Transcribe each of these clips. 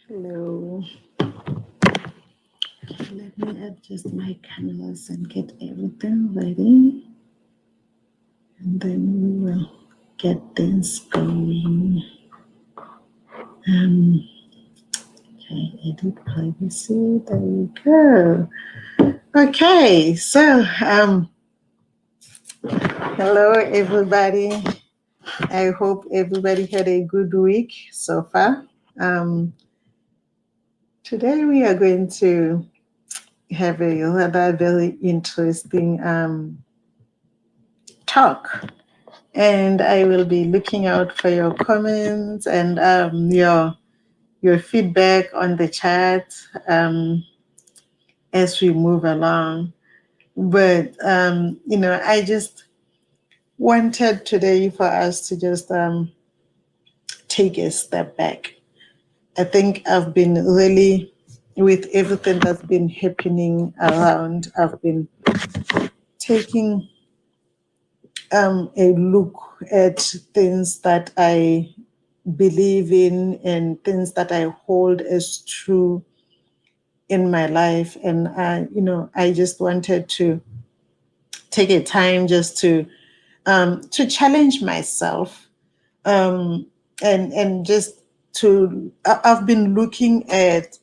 Hello. Let me adjust my cameras and get everything ready, and then we will get things going. Um, okay, edit privacy. There we go. Okay, so hello everybody. I hope everybody had a good week so far. Um, Today we are going to have a rather very interesting talk, and I will be looking out for your comments and your feedback on the chat as we move along. But I just wanted today for us to just take a step back. I think I've been really, with everything that's been happening around, I've been taking a look at things that I believe in and things that I hold as true in my life. And I just wanted to take a time just to challenge myself, and just I've been looking at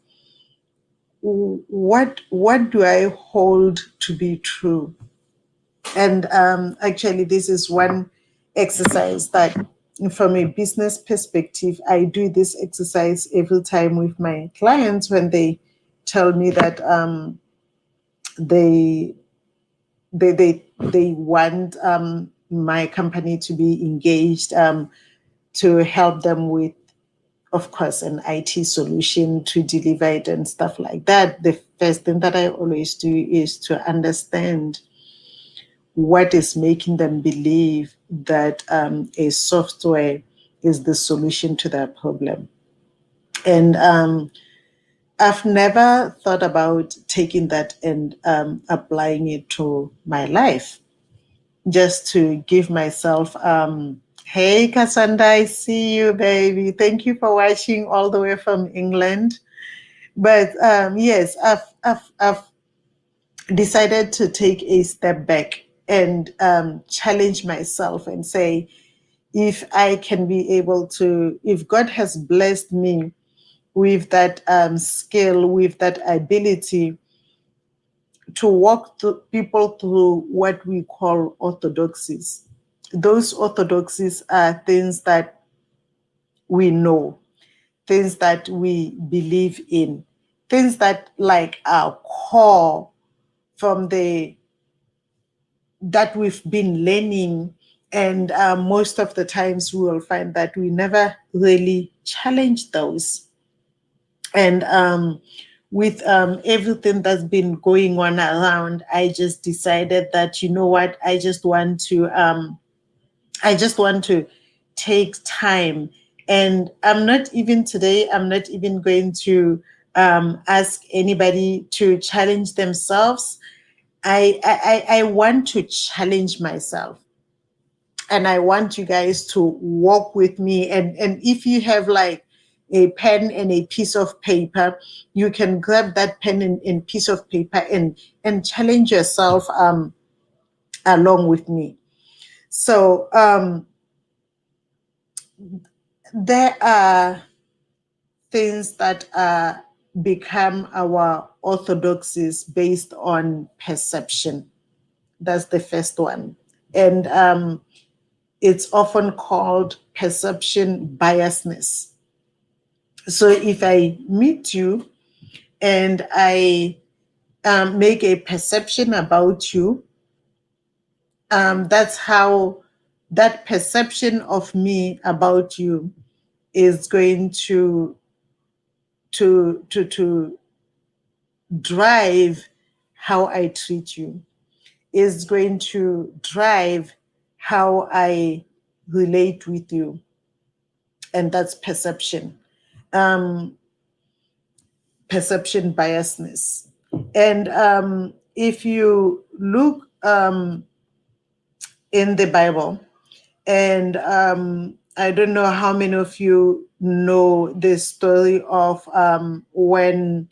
what do I hold to be true. And actually, this is one exercise that, from a business perspective, I do this exercise every time with my clients when they tell me that they they want my company to be engaged to help them with, of course, an IT solution to deliver it and stuff like that. The first thing that I always do is to understand what is making them believe that a software is the solution to their problem. And I've never thought about taking that and applying it to my life, just to give myself, hey, Cassandra, I see you, baby. Thank you for watching all the way from England. But yes, I've decided to take a step back and challenge myself and say, if I can be able to, if God has blessed me with that skill, with that ability to walk people through what we call orthodoxies. Those orthodoxies are things that we know, things that we believe in, things that like our core from the that we've been learning. And most of the times we will find that we never really challenge those. And with everything that's been going on around, I just decided that, you know what, I just want to take time. And I'm not even going to ask anybody to challenge themselves. I want to challenge myself, and I want you guys to walk with me. And if you have like a pen and a piece of paper, you can grab that pen and piece of paper and challenge yourself along with me. So there are things that become our orthodoxies based on perception. That's the first one. And it's often called perception biasness. So if I meet you and I make a perception about you, that's how that perception of me about you is going to drive how I treat you, is going to drive how I relate with you. And that's perception. Perception biasness. And if you look in the Bible, and I don't know how many of you know the story of when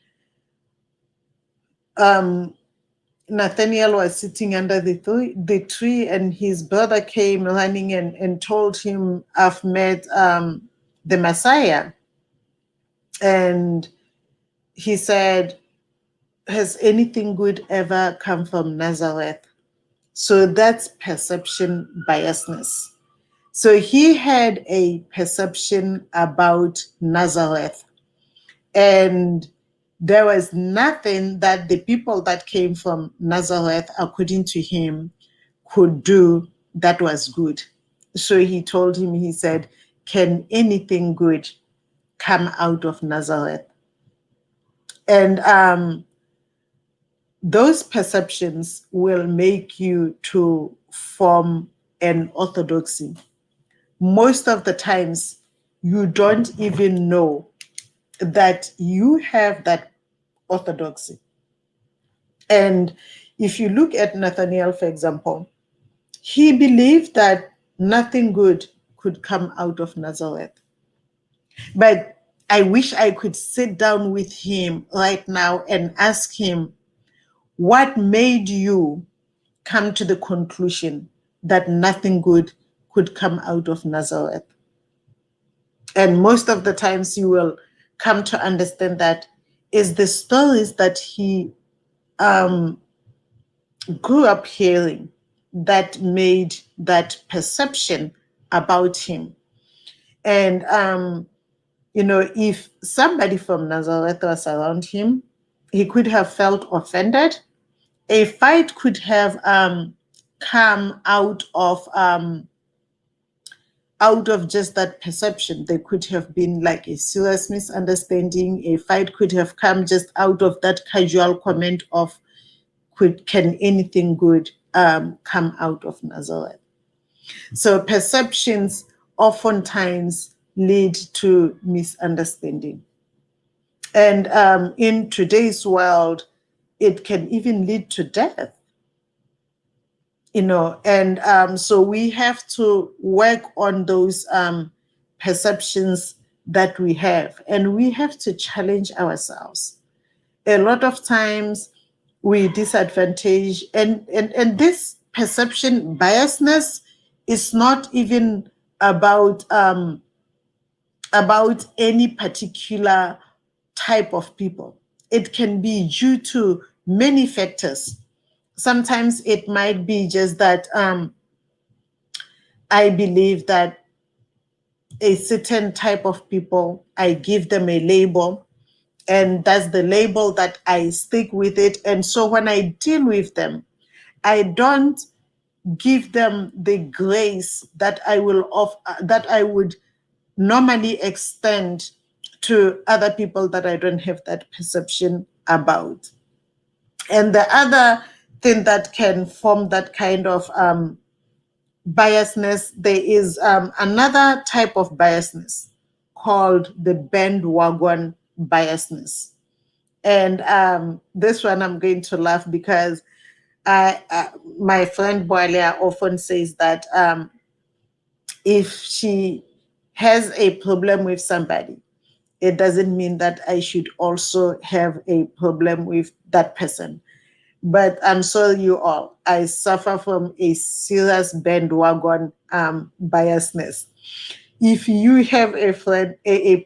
Nathaniel was sitting under the tree, and his brother came running and told him, I've met the Messiah. And he said, has anything good ever come from Nazareth? So that's perception biasness. So he had a perception about Nazareth, and there was nothing that the people that came from Nazareth, according to him, could do that was good. So he told him, he said, can anything good come out of Nazareth? And those perceptions will make you to form an orthodoxy. Most of the times, you don't even know that you have that orthodoxy. And if you look at Nathaniel, for example, he believed that nothing good could come out of Nazareth. But I wish I could sit down with him right now and ask him, what made you come to the conclusion that nothing good could come out of Nazareth? And most of the times you will come to understand that is the stories that he grew up hearing that made that perception about him. And, if somebody from Nazareth was around him, he could have felt offended. A fight could have come out of just that perception. There could have been like a serious misunderstanding. A fight could have come just out of that casual comment of, can anything good come out of Nazareth? So perceptions oftentimes lead to misunderstanding. And in today's world, it can even lead to death. And so we have to work on those perceptions that we have, and we have to challenge ourselves. A lot of times we disadvantage, and this perception biasness is not even about any particular type of people. It can be due to many factors. Sometimes it might be just that I believe that a certain type of people, I give them a label, and that's the label that I stick with it. And so when I deal with them, I don't give them the grace that that I would normally extend to other people that I don't have that perception about. And the other thing that can form that kind of biasness, there is another type of biasness called the bandwagon biasness. And this one I'm going to laugh because my friend Boalia often says that if she has a problem with somebody, it doesn't mean that I should also have a problem with that person. But I'm sorry, you all, I suffer from a serious bandwagon biasness. If you have a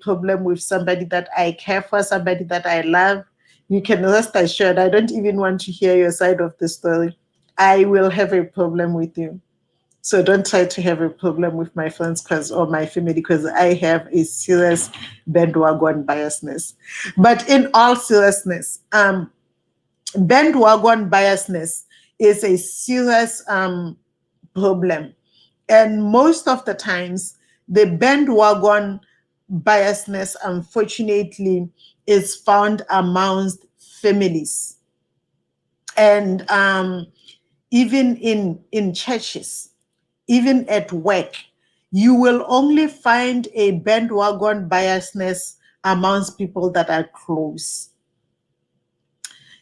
problem with somebody that I care for, somebody that I love, you can rest assured I don't even want to hear your side of the story. I will have a problem with you. So don't try to have a problem with my friends or my family, because I have a serious bandwagon biasness. But in all seriousness, bandwagon biasness is a serious problem. And most of the times, the bandwagon biasness, unfortunately, is found amongst families. And even in churches, even at work, you will only find a bandwagon biasness amongst people that are close.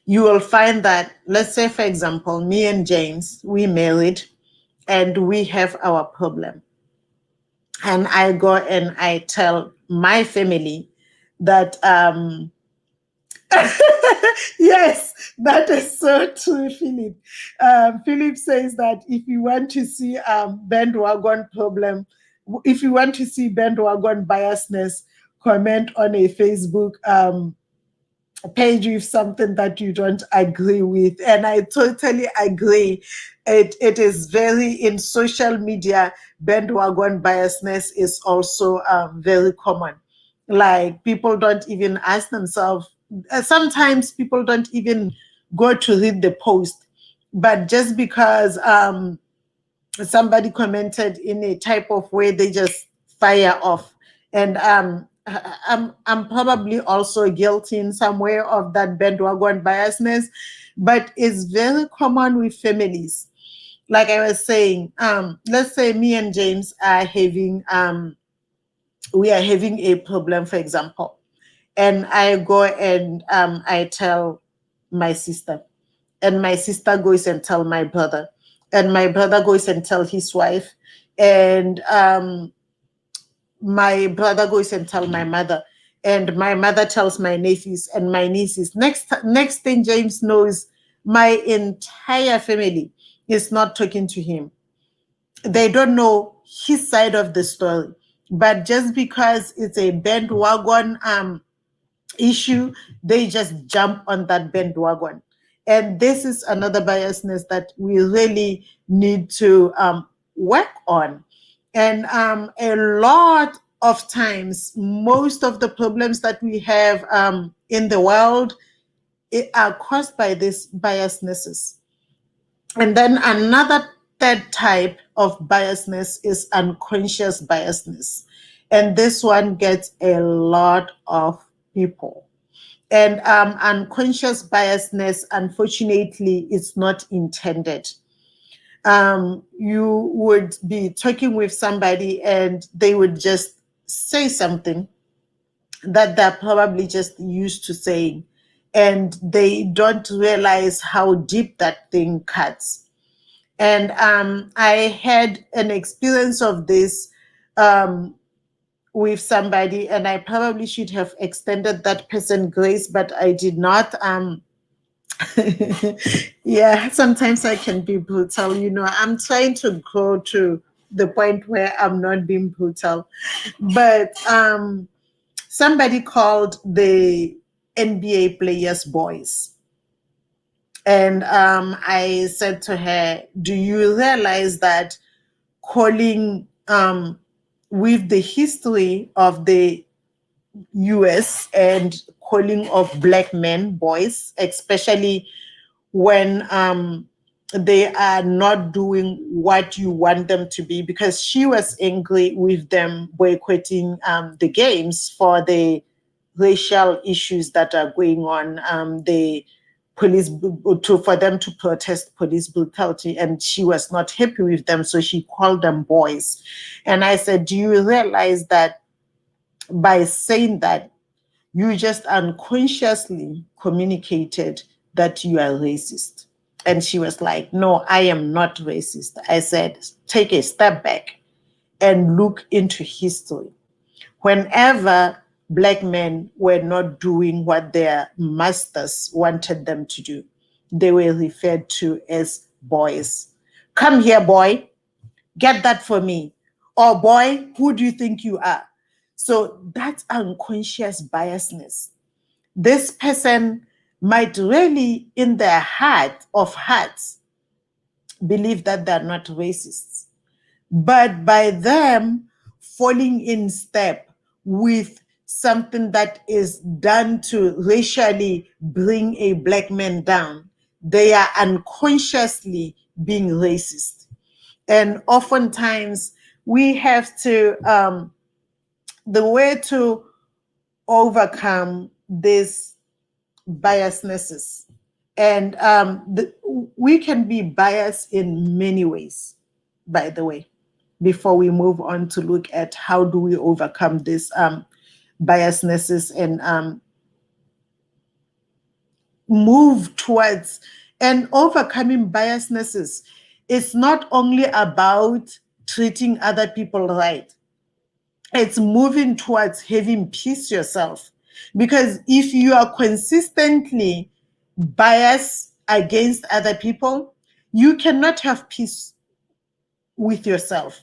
You will find that, let's say, for example, me and James, we married and we have our problem. And I go and I tell my family that yes, that is so true, Philip. Philip says that if you want to see bandwagon problem, if you want to see bandwagon biasness, comment on a Facebook page with something that you don't agree with. And I totally agree. It is very in social media, bandwagon biasness is also very common. Like people don't even ask themselves, sometimes people don't even go to read the post, but just because somebody commented in a type of way, they just fire off. And I'm probably also guilty in some way of that bandwagon biasness, but it's very common with families. Like I was saying, let's say me and James are having we are having a problem, for example, and I go and I tell my sister, and my sister goes and tell my brother, and my brother goes and tell his wife, and my brother goes and tell my mother, and my mother tells my nephews and my nieces. Next thing James knows, my entire family is not talking to him. They don't know his side of the story, but just because it's a bandwagon issue, they just jump on that bandwagon. And this is another biasness that we really need to work on. And a lot of times, most of the problems that we have in the world are caused by these biasnesses. And then another third type of biasness is unconscious biasness. And this one gets a lot of people. And unconscious biasness, unfortunately, is not intended. You would be talking with somebody and they would just say something that they're probably just used to saying, and they don't realize how deep that thing cuts. And I had an experience of this with somebody, and I probably should have extended that person grace, but I did not. Yeah, sometimes I can be brutal. I'm trying to grow to the point where I'm not being brutal. But somebody called the NBA players boys. And I said to her, do you realize that calling with the history of the US and calling of black men boys, especially when they are not doing what you want them to be, because she was angry with them boycotting the games for the racial issues that are going on, the police for them to protest police brutality, and she was not happy with them, so she called them boys. And I said, do you realize that by saying that, you just unconsciously communicated that you are racist? And she was like, no, I am not racist. I said, take a step back and look into history. Whenever black men were not doing what their masters wanted them to do, they were referred to as boys. Come here, boy, get that for me. Or boy, who do you think you are? So that's unconscious biasness. This person might really, in their heart of hearts, believe that they're not racists. But by them falling in step with something that is done to racially bring a black man down, they are unconsciously being racist. And oftentimes we have to, the way to overcome these biasnesses, and we can be biased in many ways, by the way, before we move on to look at how do we overcome these biasnesses and move towards and overcoming biasnesses. It's not only about treating other people right. it's moving towards having peace yourself. Because if you are consistently biased against other people, you cannot have peace with yourself.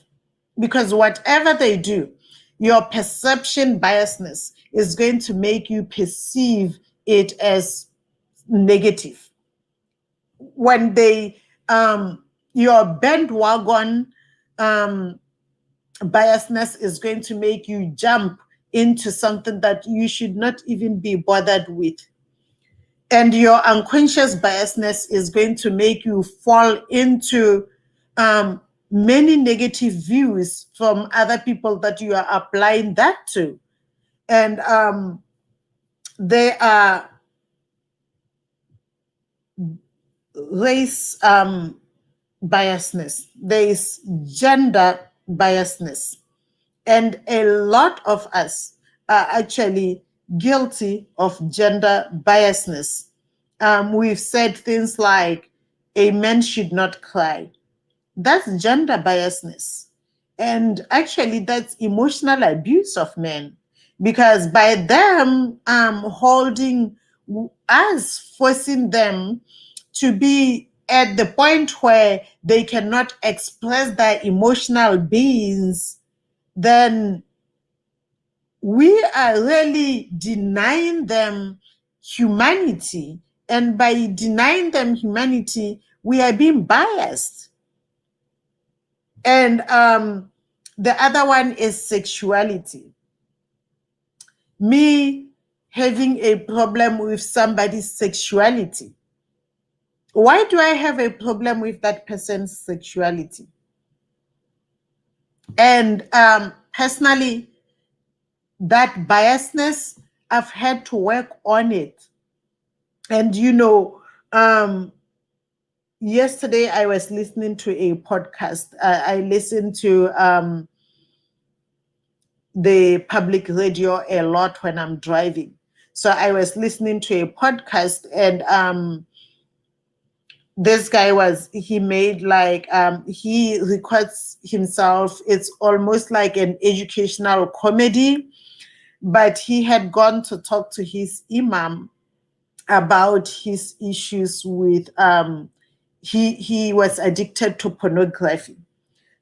Because whatever they do, your perception biasness is going to make you perceive it as negative. When they, your bandwagon biasness is going to make you jump into something that you should not even be bothered with. And your unconscious biasness is going to make you fall into many negative views from other people that you are applying that to. And they are race biasness, there is gender biasness. And a lot of us are actually guilty of gender biasness. We've said things like, a man should not cry. That's gender biasness. And actually, that's emotional abuse of men. Because by them holding us, forcing them to be at the point where they cannot express their emotional beings, then we are really denying them humanity. And by denying them humanity, we are being biased. And the other one is sexuality. Me having a problem with somebody's sexuality. Why do I have a problem with that person's sexuality? And personally, that biasness, I've had to work on it. And yesterday I was listening to a podcast. I listened to the public radio a lot when I'm driving. So I was listening to a podcast, and this guy he records himself. It's almost like an educational comedy, but he had gone to talk to his imam about his issues with he was addicted to pornography.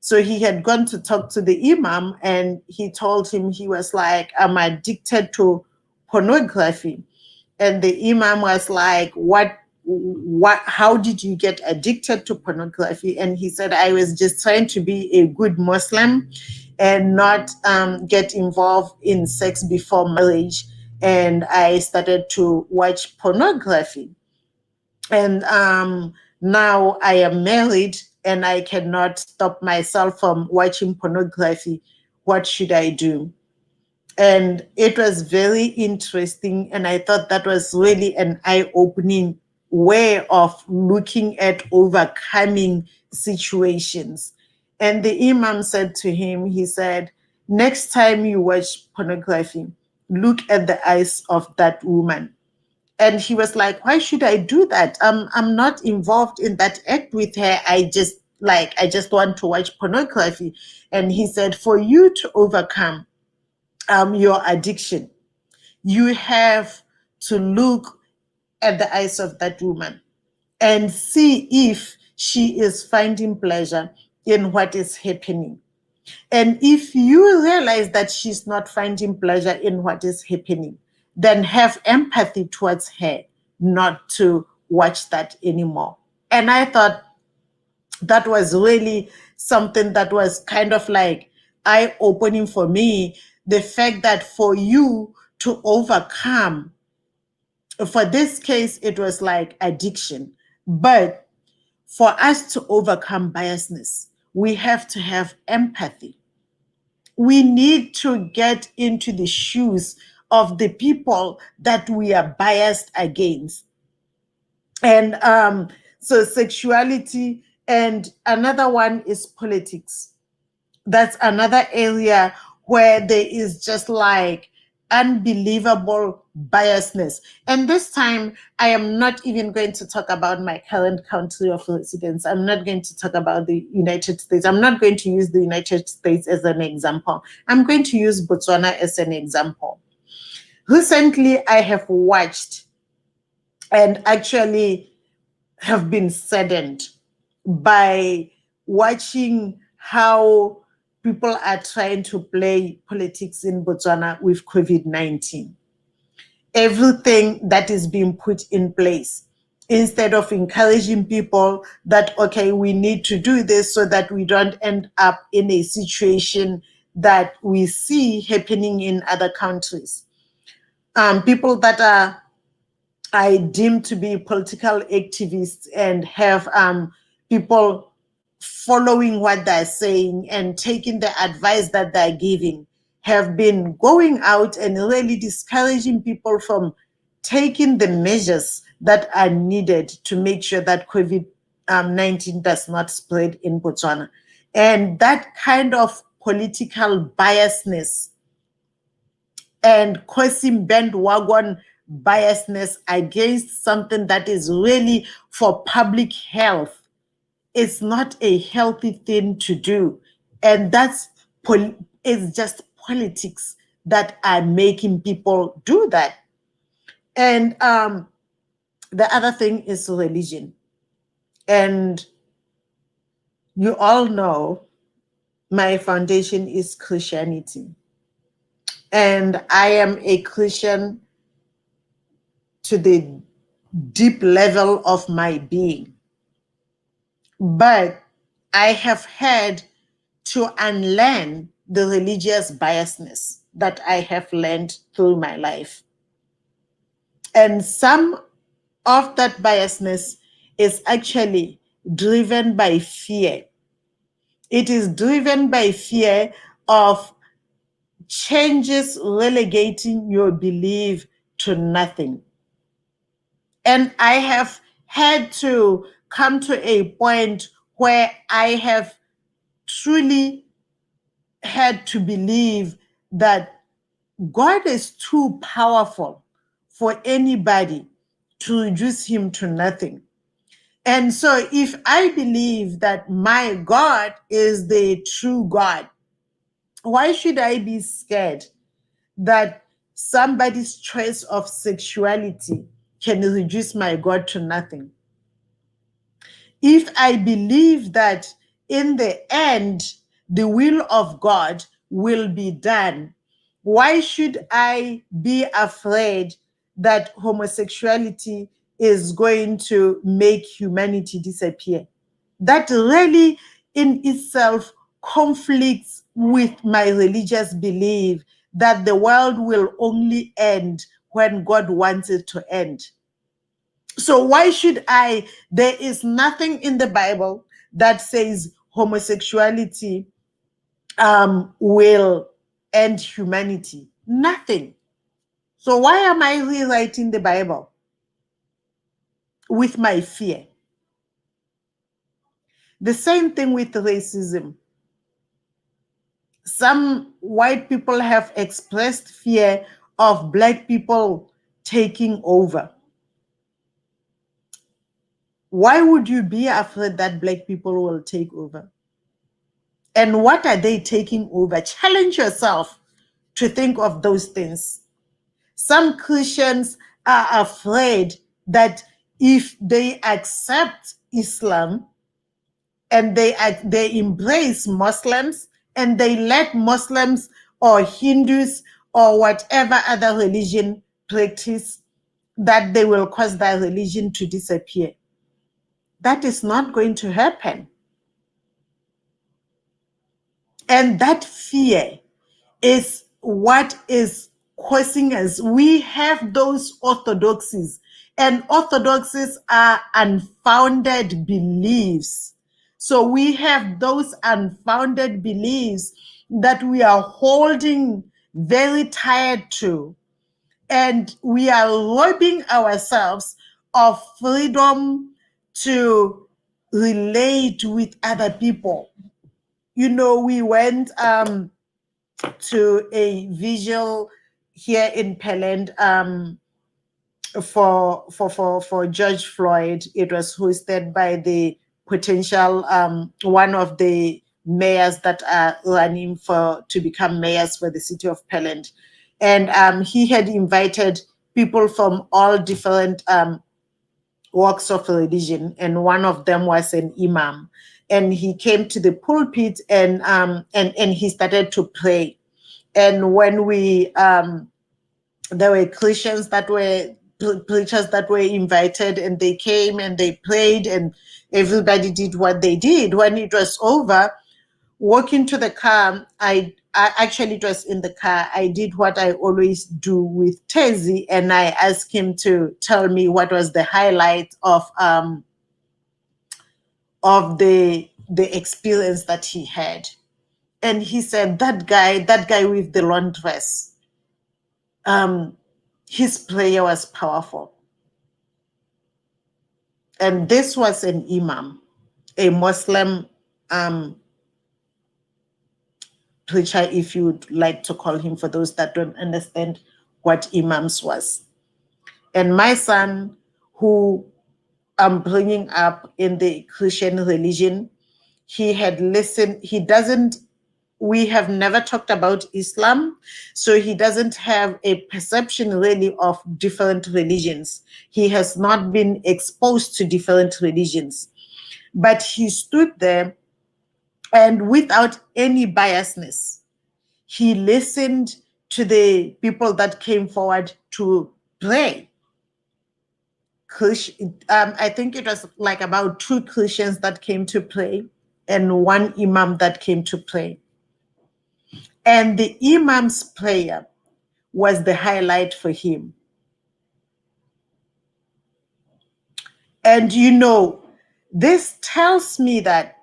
So he had gone to talk to the imam, and he told him, he was like, I'm addicted to pornography. And the imam was like, what, how did you get addicted to pornography? And he said, I was just trying to be a good Muslim and not get involved in sex before marriage. And I started to watch pornography. And now I am married and I cannot stop myself from watching pornography. What should I do? And it was very interesting. And I thought that was really an eye-opening way of looking at overcoming situations. And the imam said to him, he said, next time you watch pornography, look at the eyes of that woman. And he was like, why should I do that? I'm not involved in that act with her. I just want to watch pornography. And he said, for you to overcome your addiction, you have to look at the eyes of that woman and see if she is finding pleasure in what is happening. And if you realize that she's not finding pleasure in what is happening, then have empathy towards her, not to watch that anymore. And I thought that was really something that was kind of like eye-opening for me. The fact that for you to overcome, for this case, it was like addiction. But for us to overcome biasness, we have to have empathy. We need to get into the shoes of the people that we are biased against. And so sexuality, and another one is politics. That's another area where there is just like unbelievable biasness. And this time, I am not even going to talk about my current country of residence. I'm not going to talk about the United States. I'm not going to use the United States as an example. I'm going to use Botswana as an example. Recently, I have watched and actually have been saddened by watching how people are trying to play politics in Botswana with COVID-19. Everything that is being put in place, instead of encouraging people that, okay, we need to do this so that we don't end up in a situation that we see happening in other countries. People that I deem to be political activists and have people following what they're saying and taking the advice that they're giving have been going out and really discouraging people from taking the measures that are needed to make sure that COVID-19 does not spread in Botswana. And that kind of political biasness and causing bandwagon biasness against something that is really for public health is not a healthy thing to do. And it's just politics that are making people do that. And the other thing is religion. And you all know my foundation is Christianity. And I am a Christian to the deep level of my being. But I have had to unlearn the religious biasness that I have learned through my life. And some of that biasness is actually driven by fear. It is driven by fear of changes relegating your belief to nothing. And I have had to come to a point where I have truly had to believe that God is too powerful for anybody to reduce him to nothing. And so if I believe that my God is the true God, why should I be scared that somebody's choice of sexuality can reduce my God to nothing? If I believe that in the end, the will of God will be done, why should I be afraid that homosexuality is going to make humanity disappear? That really in itself conflicts with my religious belief that the world will only end when God wants it to end. So why should I? There is nothing in the Bible that says homosexuality will end humanity. Nothing. So why am I rewriting the Bible with my fear? The same thing with racism. Some white people have expressed fear of Black people taking over. Why would you be afraid that Black people will take over? And what are they taking over? Challenge yourself to think of those things. Some Christians are afraid that if they accept Islam and they embrace Muslims and they let Muslims or Hindus or whatever other religion practice, that they will cause their religion to disappear. That is not going to happen. And that fear is what is causing us. We have those orthodoxies, and orthodoxies are unfounded beliefs. So we have those unfounded beliefs that we are holding very tight to, and we are robbing ourselves of freedom to relate with other people. You know, we went to a visual here in Peland, for George Floyd. It was hosted by the potential one of the mayors that are running for to become mayors for the city of Peland, and he had invited people from all different walks of religion, and one of them was an imam, and he came to the pulpit and he started to pray, and when we there were Christians that were preachers that were invited, and they came and they prayed, and everybody did what they did. When it was over, walking to the car, I actually, it was in the car, I did what I always do with Tezi, and I asked him to tell me what was the highlight of the experience that he had. And he said, that guy with the long dress, his prayer was powerful. And this was an imam, a Muslim preacher, if you would like to call him, for those that don't understand what imams was. And my son, who I'm bringing up in the Christian religion, he had listened, we have never talked about Islam, so he doesn't have a perception really of different religions. He has not been exposed to different religions. But he stood there, and without any biasness, he listened to the people that came forward to pray. I think it was like about 2 Christians that came to pray and 1 imam that came to pray. And the imam's prayer was the highlight for him. And this tells me that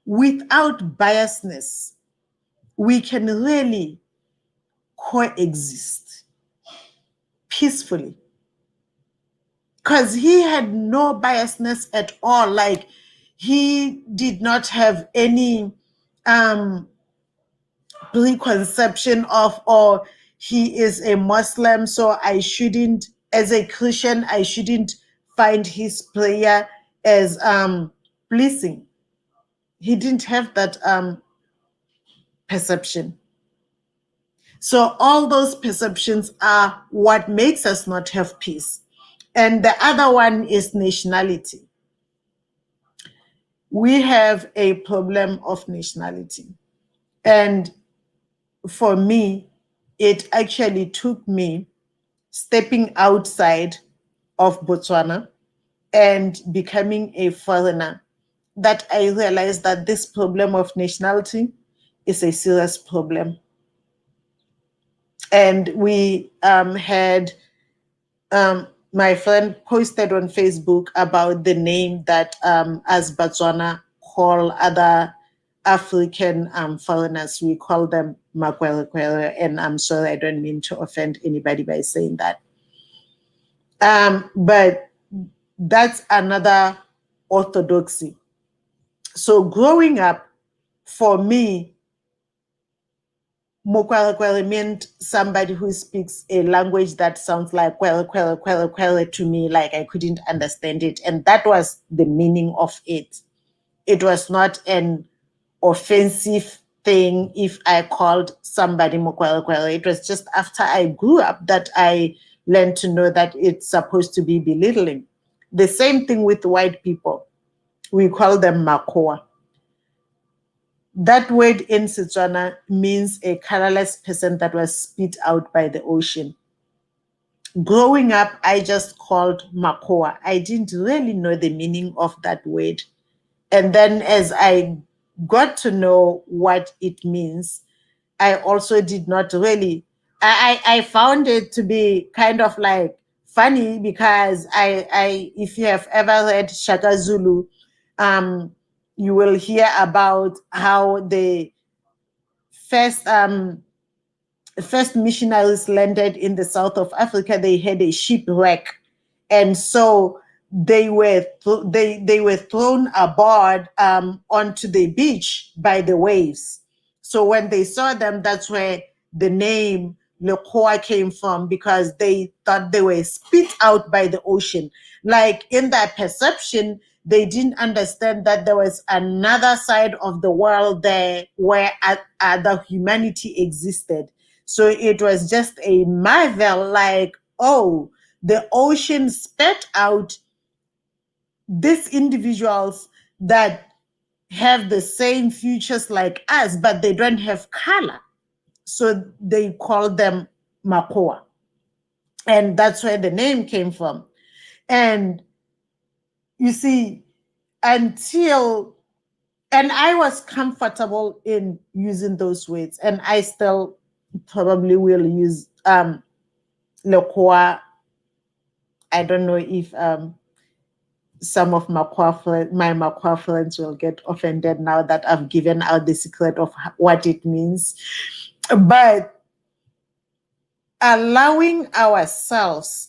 without biasness, we can really coexist peacefully. Because he had no biasness at all. Like, he did not have any preconception of, or he is a Muslim, so I shouldn't, as a Christian, I shouldn't find his prayer as pleasing. He didn't have that perception. So all those perceptions are what makes us not have peace. And the other one is nationality. We have a problem of nationality. And for me, it actually took me stepping outside of Botswana and becoming a foreigner that I realized that this problem of nationality is a serious problem. And we had my friend posted on Facebook about the name that as Botswana call other African foreigners. We call them Makwele, and I'm sorry, I don't mean to offend anybody by saying that. But that's another orthodoxy. So growing up, for me, Mokwele meant somebody who speaks a language that sounds like kwele to me, like I couldn't understand it. And that was the meaning of it. It was not an offensive thing if I called somebody Mokwele. It was just after I grew up that I learned to know that it's supposed to be belittling. The same thing with white people. We call them Makoa. That word in Setswana means a colorless person that was spit out by the ocean. Growing up, I just called Makoa. I didn't really know the meaning of that word. And then as I got to know what it means, I also did not really, I found it to be kind of like funny, because if you have ever read Shaka Zulu, you will hear about how the first missionaries landed in the south of Africa. They had a shipwreck, and so they were thrown aboard onto the beach by the waves. So when they saw them, that's where the name Lekoa came from, because they thought they were spit out by the ocean. Like, in their perception, they didn't understand that there was another side of the world there where other humanity existed. So it was just a marvel, like, oh, the ocean spat out these individuals that have the same futures like us, but they don't have color. So they call them Makoa. And that's where the name came from. And you see, until, and I was comfortable in using those words, and I still probably will use Lekoa. I don't know if some of my Makwa friends will get offended now that I've given out the secret of what it means. But allowing ourselves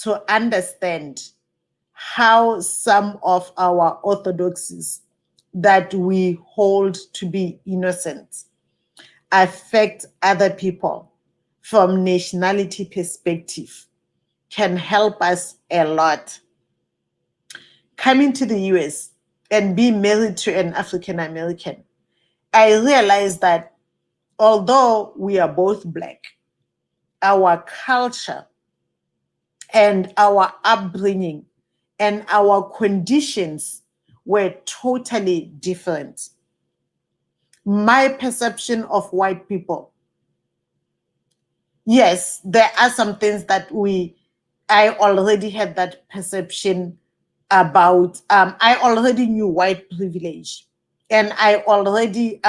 to understand how some of our orthodoxies that we hold to be innocent affect other people from nationality perspective can help us a lot. Coming to the US and being married to an African American, I realized that although we are both Black, our culture and our upbringing and our conditions were totally different. My perception of white people, yes, there are some things that I already had that perception about. I already knew white privilege, and I already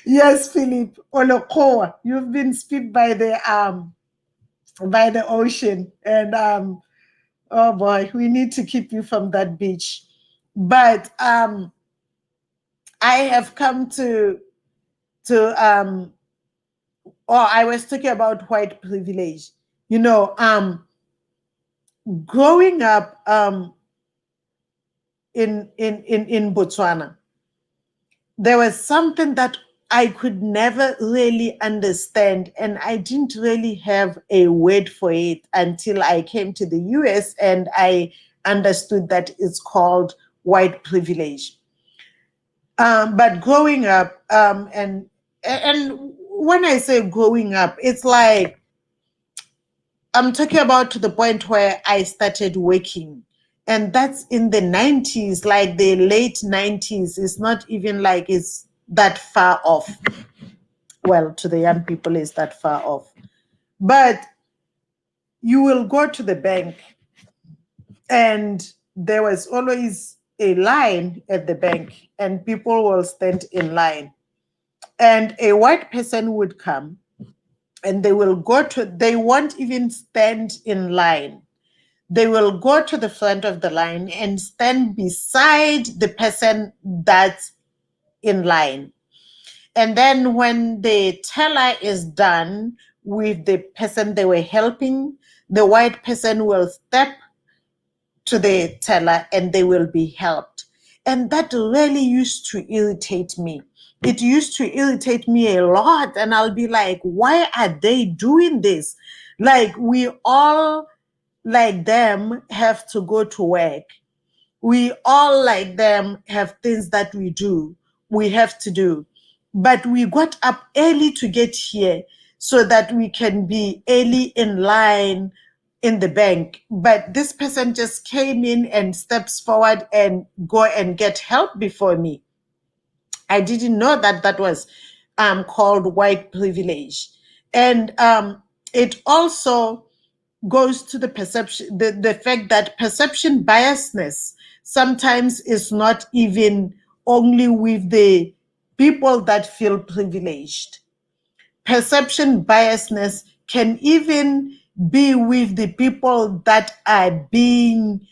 yes, Philip Olokoa, you've been spit by the ocean, and oh boy, we need to keep you from that beach. But I have come to I was talking about white privilege. You know, growing up in Botswana, there was something that I could never really understand, and I didn't really have a word for it until I came to the US and I understood that it's called white privilege. But growing up, and when I say growing up, it's like I'm talking about to the point where I started working. And that's in the 90s, like the late 90s. It's not even like it's that far off. Well, to the young people, it's that far off. But you will go to the bank, and there was always a line at the bank, and people will stand in line. And a white person would come, and they won't even stand in line. They will go to the front of the line and stand beside the person that's in line. And then when the teller is done with the person they were helping, the white person will step to the teller and they will be helped. And that really used to irritate me. It used to irritate me a lot. And I'll be like, why are they doing this? Like, we all, like them, have to go to work. We all, like them, have things that we have to do. But we got up early to get here so that we can be early in line in the bank. But this person just came in and steps forward and go and get help before me. I didn't know that was called white privilege. And it also goes to the perception, the fact that perception biasness sometimes is not even only with the people that feel privileged. Perception biasness can even be with the people that are being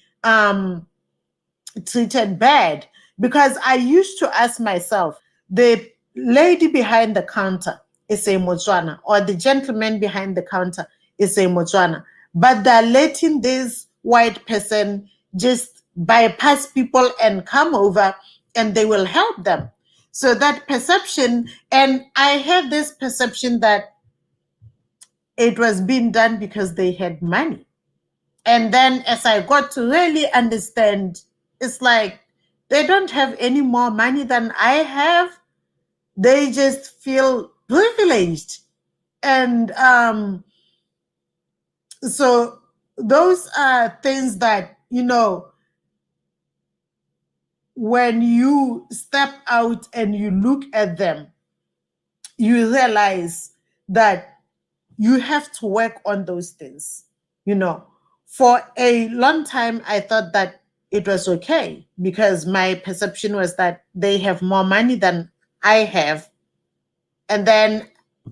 treated bad. Because I used to ask myself, the lady behind the counter is a Motswana, or the gentleman behind the counter is a Motswana, but they're letting this white person just bypass people and come over and they will help them. So that perception, and I had this perception that it was being done because they had money. And then as I got to really understand, it's like they don't have any more money than I have. They just feel privileged. And so those are things that, when you step out and you look at them, you realize that you have to work on those things. For a long time, I thought that it was okay because my perception was that they have more money than I have. And then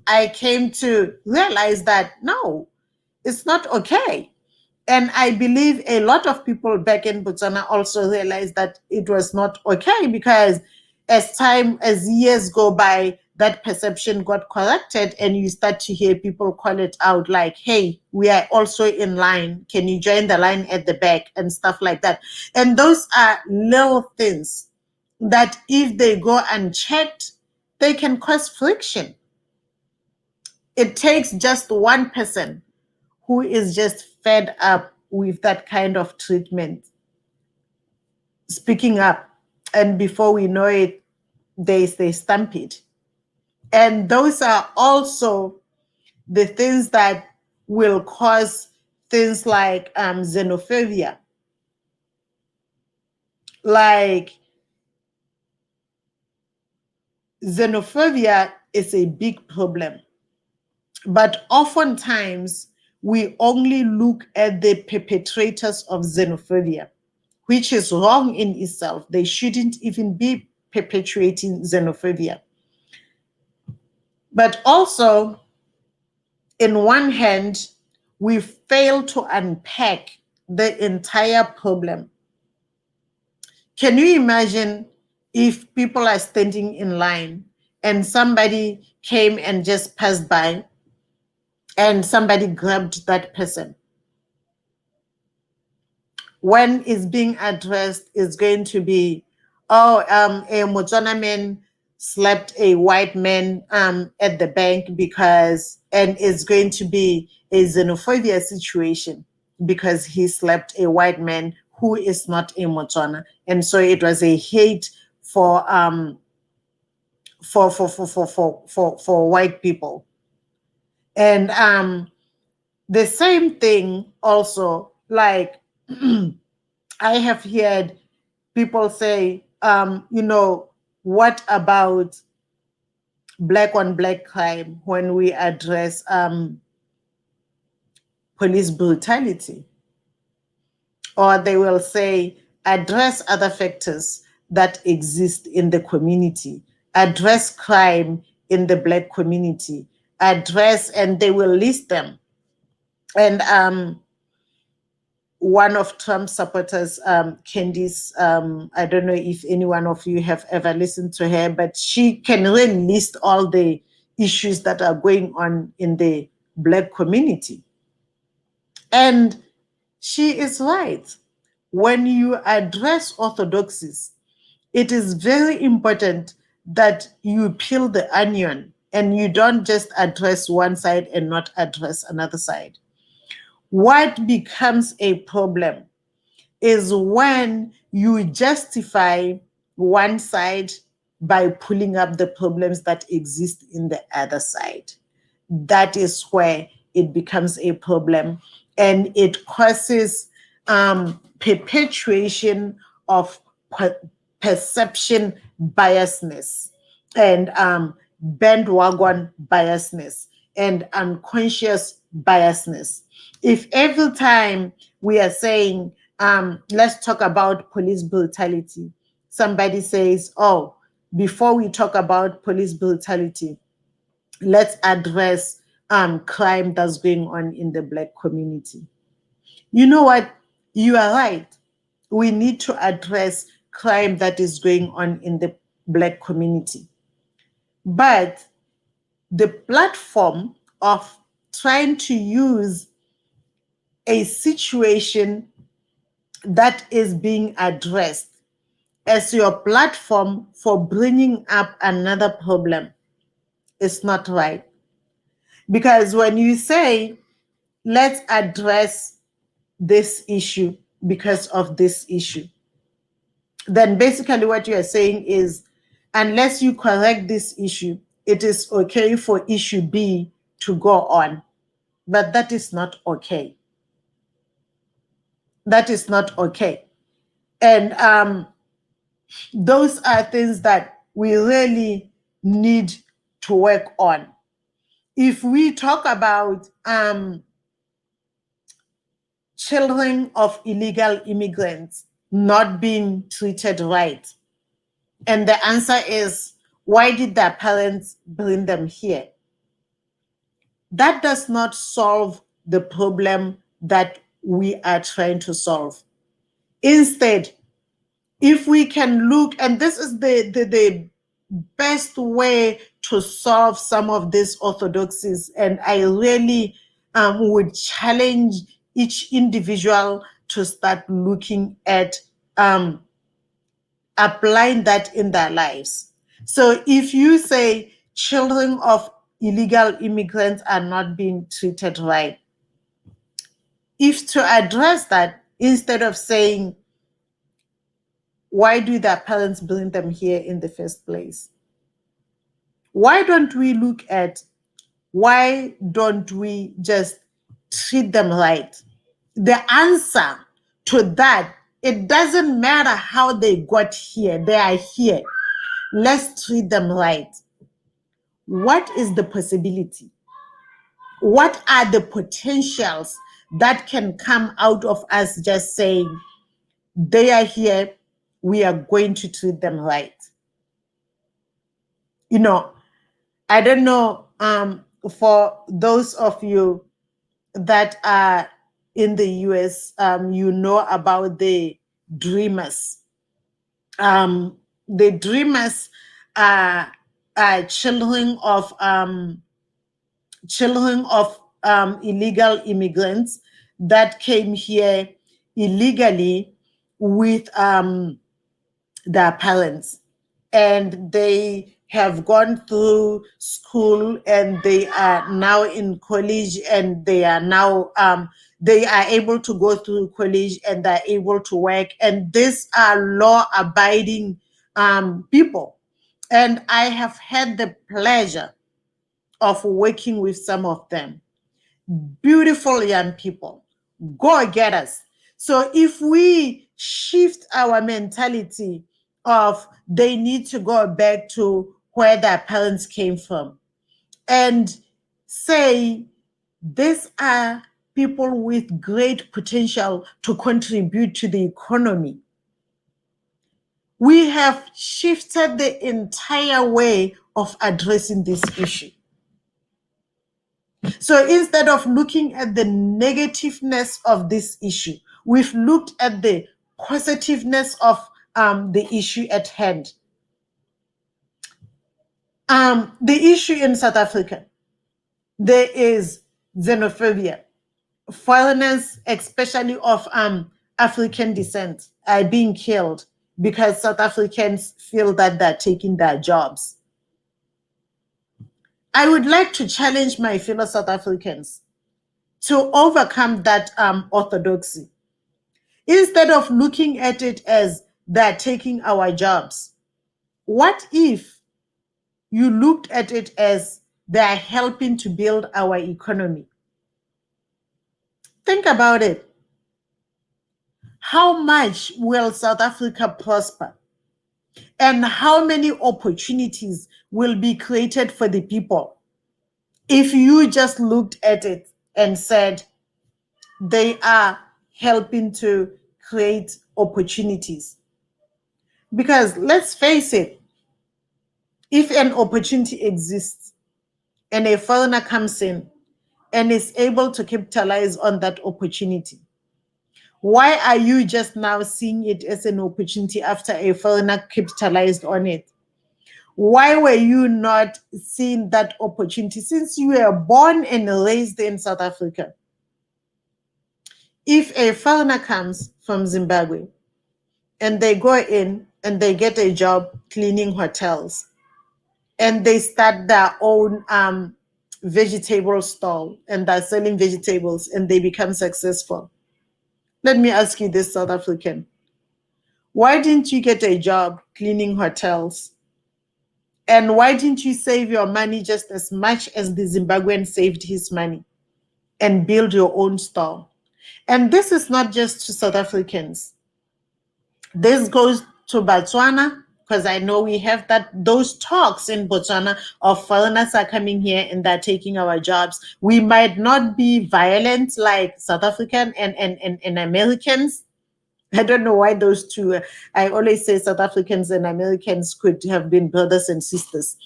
I came to realize that no, it's not okay. And I believe a lot of people back in Botswana also realized that it was not okay because as years go by, that perception got corrected and you start to hear people call it out like, hey, we are also in line. Can you join the line at the back and stuff like that? And those are little things that if they go unchecked, they can cause friction. It takes just one person who is just fed up with that kind of treatment speaking up, and before we know it, there's a stampede. And those are also the things that will cause things like xenophobia. Like xenophobia is a big problem, but oftentimes we only look at the perpetrators of xenophobia, which is wrong in itself. They shouldn't even be perpetuating xenophobia. But also, in one hand, we fail to unpack the entire problem. Can you imagine if people are standing in line and somebody came and just passed by and somebody grabbed that person? When it's being addressed, is going to be, oh, a Motswana man slapped a white man at the bank because, and it's going to be a xenophobia situation because he slapped a white man who is not a Motswana, and so it was a hate for white people. And the same thing also, like I have heard people say, what about black on black crime when we address police brutality? Or they will say, address other factors that exist in the community, address crime in the black community, address, and they will list them. And one of Trump's supporters, Candice, I don't know if any one of you have ever listened to her, but she can really list all the issues that are going on in the black community. And she is right. When you address orthodoxies, it is very important that you peel the onion and you don't just address one side and not address another side. What becomes a problem is when you justify one side by pulling up the problems that exist in the other side. That is where it becomes a problem, and it causes perpetuation of perception biasness and bandwagon biasness and unconscious biasness. If every time we are saying, let's talk about police brutality, somebody says, oh, before we talk about police brutality, let's address crime that's going on in the black community. You know what? You are right. We need to address crime that is going on in the black community. But the platform of trying to use a situation that is being addressed as your platform for bringing up another problem is not right. Because when you say, let's address this issue because of this issue, then basically what you are saying is, unless you correct this issue, it is okay for issue B to go on. But that is not okay. That is not okay. And those are things that we really need to work on. If we talk about children of illegal immigrants not being treated right, and the answer is, why did their parents bring them here? That does not solve the problem that we are trying to solve. Instead, if we can look, and this is the best way to solve some of these orthodoxies, and I really would challenge each individual to start looking at applying that in their lives. So if you say children of illegal immigrants are not being treated right, if to address that, instead of saying, why do their parents bring them here in the first place? Why don't we look at, why don't we just treat them right? The answer to that, it doesn't matter how they got here, they are here. Let's treat them right. What is the possibility? What are the potentials that can come out of us just saying, they are here, we are going to treat them right? You know, I don't know, for those of you that are in the US, you know about the dreamers. The dreamers are children of illegal immigrants that came here illegally with their parents, and they have gone through school, and they are now in college, and they are now they are able to go through college, and they're able to work, and these are law-abiding people. And I have had the pleasure of working with some of them. Beautiful young people, go-getters. So if we shift our mentality of they need to go back to where their parents came from, and say these are people with great potential to contribute to the economy, we have shifted the entire way of addressing this issue. So instead of looking at the negativeness of this issue, we've looked at the positiveness of the issue at hand. The issue in South Africa, there is xenophobia. Foreigners, especially of African descent, are being killed because South Africans feel that they're taking their jobs. I would like to challenge my fellow South Africans to overcome that orthodoxy. Instead of looking at it as they're taking our jobs, what if you looked at it as they're helping to build our economy? Think about it. How much will South Africa prosper? And how many opportunities will be created for the people if you just looked at it and said they are helping to create opportunities? Because let's face it, if an opportunity exists and a foreigner comes in and is able to capitalize on that opportunity, why are you just now seeing it as an opportunity after a foreigner capitalized on it? Why were you not seeing that opportunity since you were born and raised in South Africa? If a foreigner comes from Zimbabwe and they go in and they get a job cleaning hotels, and they start their own vegetable stall, and they're selling vegetables, and they become successful. Let me ask you this, South African. Why didn't you get a job cleaning hotels? And why didn't you save your money just as much as the Zimbabwean saved his money and build your own stall? And this is not just to South Africans. This goes to Botswana, because I know we have those talks in Botswana of foreigners are coming here and they're taking our jobs. We might not be violent like South African and Americans. I don't know why those two, I always say South Africans and Americans could have been brothers and sisters,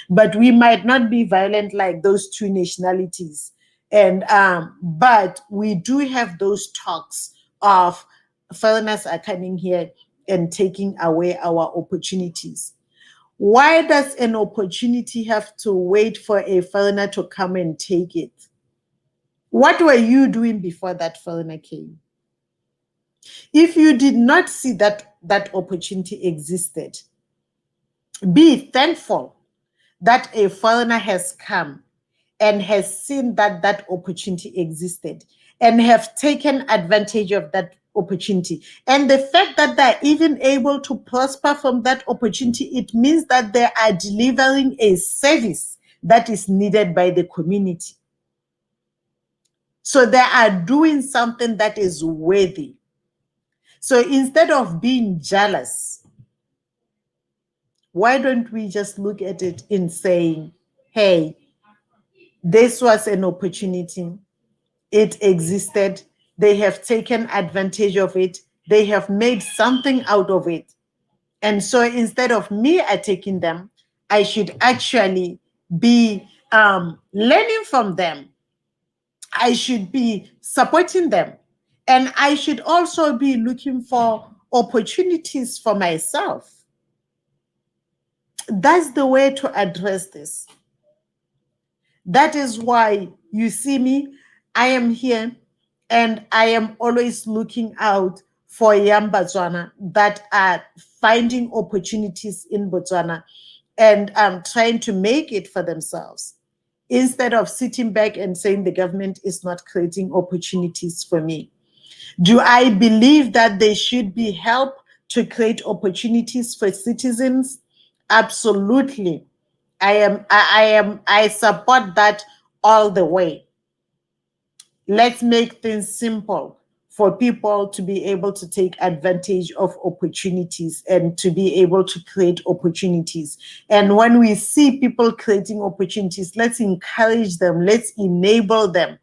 but we might not be violent like those two nationalities. And but we do have those talks of foreigners are coming here and taking away our opportunities. Why does an opportunity have to wait for a foreigner to come and take it? What were you doing before that foreigner came? If you did not see that opportunity existed, be thankful that a foreigner has come and has seen that opportunity existed and have taken advantage of that opportunity. And the fact that they're even able to prosper from that opportunity, it means that they are delivering a service that is needed by the community. So they are doing something that is worthy. So instead of being jealous, why don't we just look at it in saying, hey, this was an opportunity. It existed. They have taken advantage of it. They have made something out of it. And so instead of me attacking them, I should actually be learning from them. I should be supporting them. And I should also be looking for opportunities for myself. That's the way to address this. That is why you see me, I am here, and I am always looking out for young Botswana that are finding opportunities in Botswana and trying to make it for themselves, instead of sitting back and saying the government is not creating opportunities for me. Do I believe that there should be help to create opportunities for citizens? Absolutely. I support that all the way. Let's make things simple for people to be able to take advantage of opportunities and to be able to create opportunities. And when we see people creating opportunities, let's encourage them, let's enable them.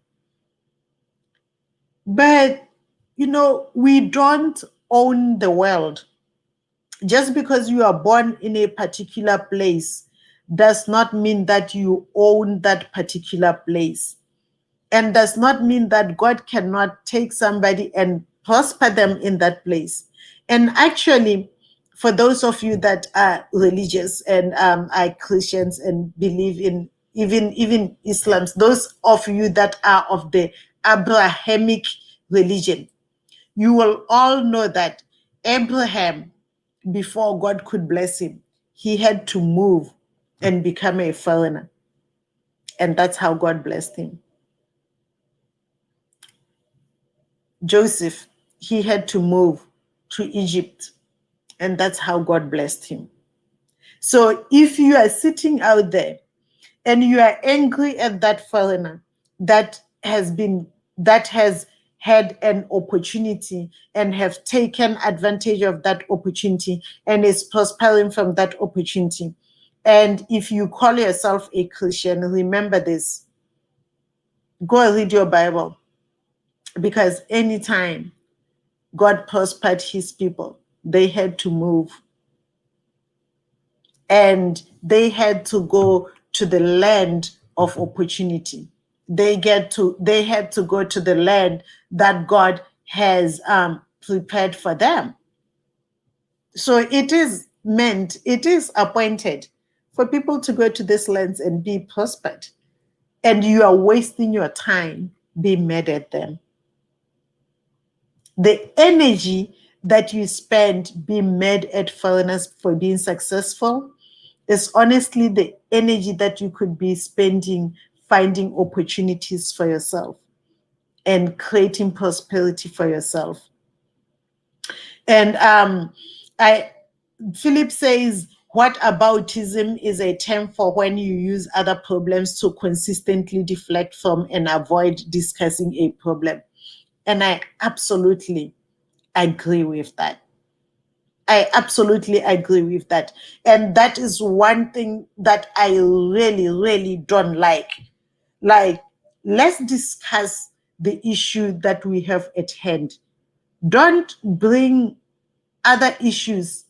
But, we don't own the world. Just because you are born in a particular place does not mean that you own that particular place, and does not mean that God cannot take somebody and prosper them in that place. And actually, for those of you that are religious and are Christians and believe in even Islam, those of you that are of the Abrahamic religion, you will all know that Abraham, before God could bless him, he had to move and become a foreigner. And that's how God blessed him. Joseph, he had to move to Egypt, and that's how God blessed him. So if you are sitting out there and you are angry at that foreigner that has had an opportunity and have taken advantage of that opportunity and is prospering from that opportunity, and if you call yourself a Christian, remember this: go and read your Bible, because anytime God prospered his people, they had to move. And they had to go to the land of opportunity. They had to go to the land that God has prepared for them. So it is appointed for people to go to these lands and be prospered. And you are wasting your time being mad at them. The energy that you spend being mad at foreigners for being successful is honestly the energy that you could be spending finding opportunities for yourself and creating prosperity for yourself. And I Philip says, what aboutism is a term for when you use other problems to consistently deflect from and avoid discussing a problem. And I absolutely agree with that. I absolutely agree with that. And that is one thing that I really, really don't like. Like, let's discuss the issue that we have at hand. Don't bring other issues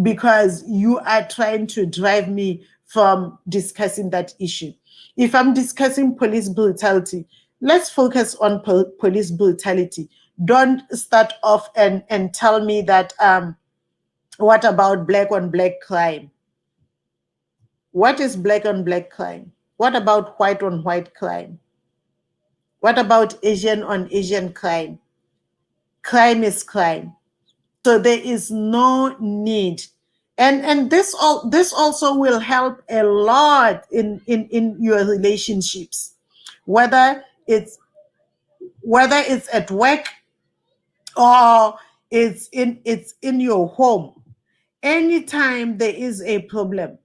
because you are trying to drive me from discussing that issue. If I'm discussing police brutality, let's focus on police brutality. Don't start off and tell me that what about black on black crime? What is black on black crime? What about white on white crime? What about Asian on Asian crime? Crime is crime. So there is no need. And this also will help a lot in your relationships, whether it's at work or it's in your home. Anytime there is a problem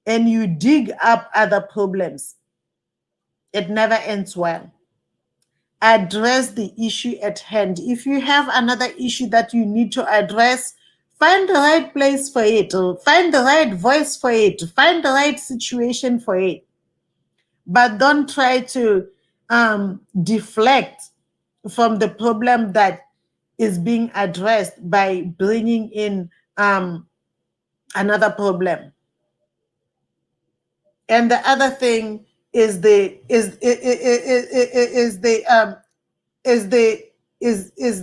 and you dig up other problems, it never ends well. Address the issue at hand. If you have another issue that you need to address, find the right place for it, or find the right voice for it, find the right situation for it. But don't try to deflect from the problem that is being addressed by bringing in another problem. And the other thing is the is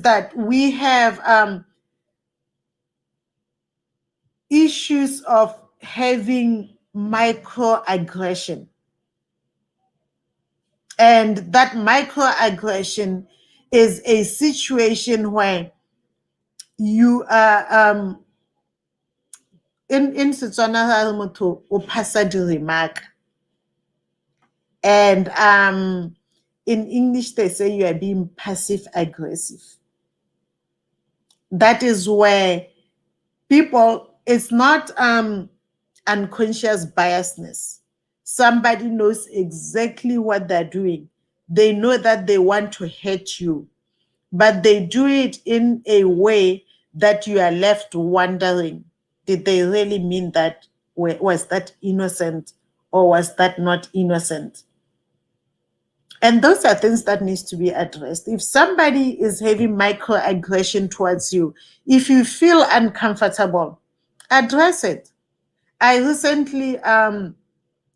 that we have issues of having microaggression, and that microaggression is a situation where you are in Setswana ha re motho o phasa di-remark, and in English they say you are being passive aggressive. That is where people, it's not unconscious biasness. Somebody knows exactly what they're doing. They know that they want to hurt you, but they do it in a way that you are left wondering, did they really mean that? Was that innocent or was that not innocent? And those are things that needs to be addressed. If somebody is having microaggression towards you, if you feel uncomfortable, address it. I recently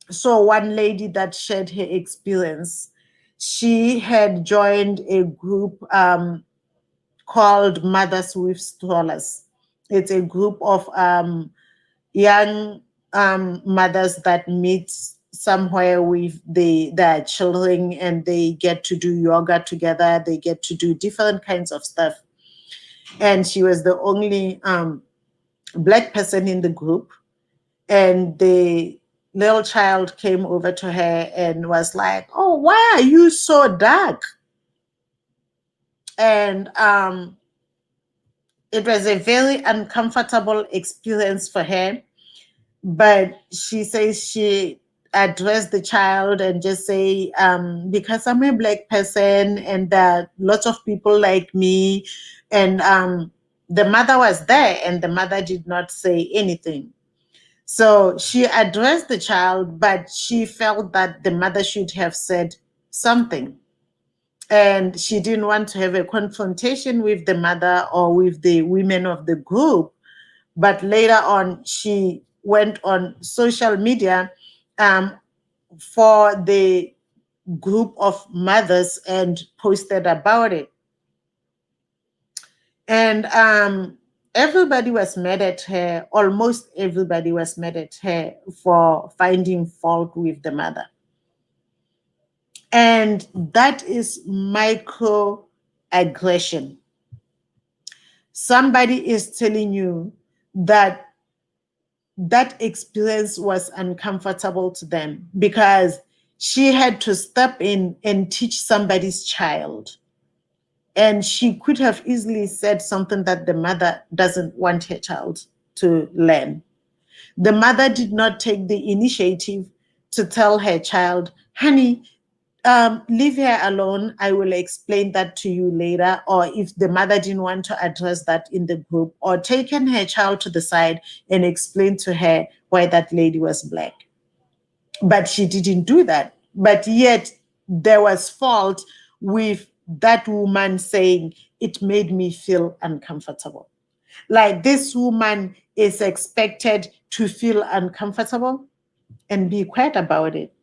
saw one lady that shared her experience. She had joined a group called Mothers with Strollers. It's a group of young mothers that meet somewhere with their children, and they get to do yoga together. They get to do different kinds of stuff. And she was the only Black person in the group. And the little child came over to her and was like, "Oh, why are you so dark?" And it was a very uncomfortable experience for her. But she says she addressed the child and just say, because I'm a Black person and there are lots of people like me. And the mother was there and the mother did not say anything. So she addressed the child, but she felt that the mother should have said something. And she didn't want to have a confrontation with the mother or with the women of the group. But later on, she went on social media for the group of mothers and posted about it. And everybody was mad at her. Almost everybody was mad at her for finding fault with the mother. And that is microaggression. somebody is telling you that that experience was uncomfortable to them because she had to step in and teach somebody's child. And she could have easily said something that the mother doesn't want her child to learn. The mother did not take the initiative to tell her child, honey, leave her alone. I will explain that to you later. Or if the mother didn't want to address that in the group, or taken her child to the side and explain to her why that lady was black. But she didn't do that. But yet there was fault with that woman saying, it made me feel uncomfortable. Like this woman is expected to feel uncomfortable and be quiet about it.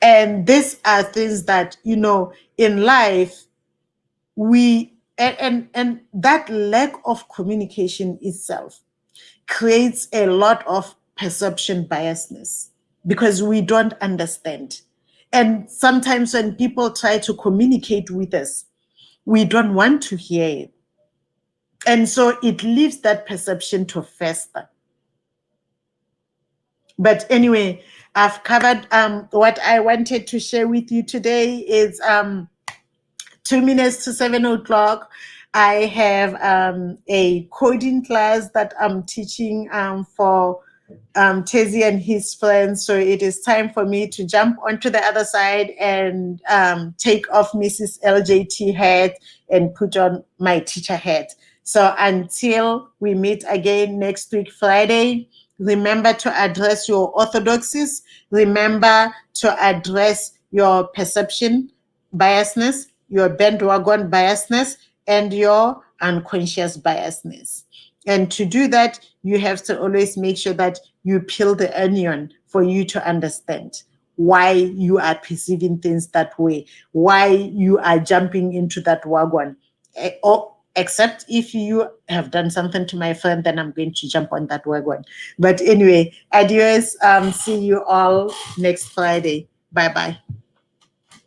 And these are things that, in life, and that lack of communication itself creates a lot of perception biasness because we don't understand. And sometimes when people try to communicate with us, we don't want to hear it. And so it leaves that perception to fester. But anyway, I've covered what I wanted to share with you today. Is 2 minutes to 7 o'clock. I have a coding class that I'm teaching for Tezi and his friends. So it is time for me to jump onto the other side and take off Mrs. LJT hat and put on my teacher hat. So until we meet again next week, Friday, remember to address your orthodoxies. Remember to address your perception biasness, your bandwagon biasness, and your unconscious biasness. And to do that, you have to always make sure that you peel the onion for you to understand why you are perceiving things that way, why you are jumping into that wagon. Or except if you have done something to my friend, then I'm going to jump on that wagon. But anyway, adios. See you all next Friday. Bye-bye.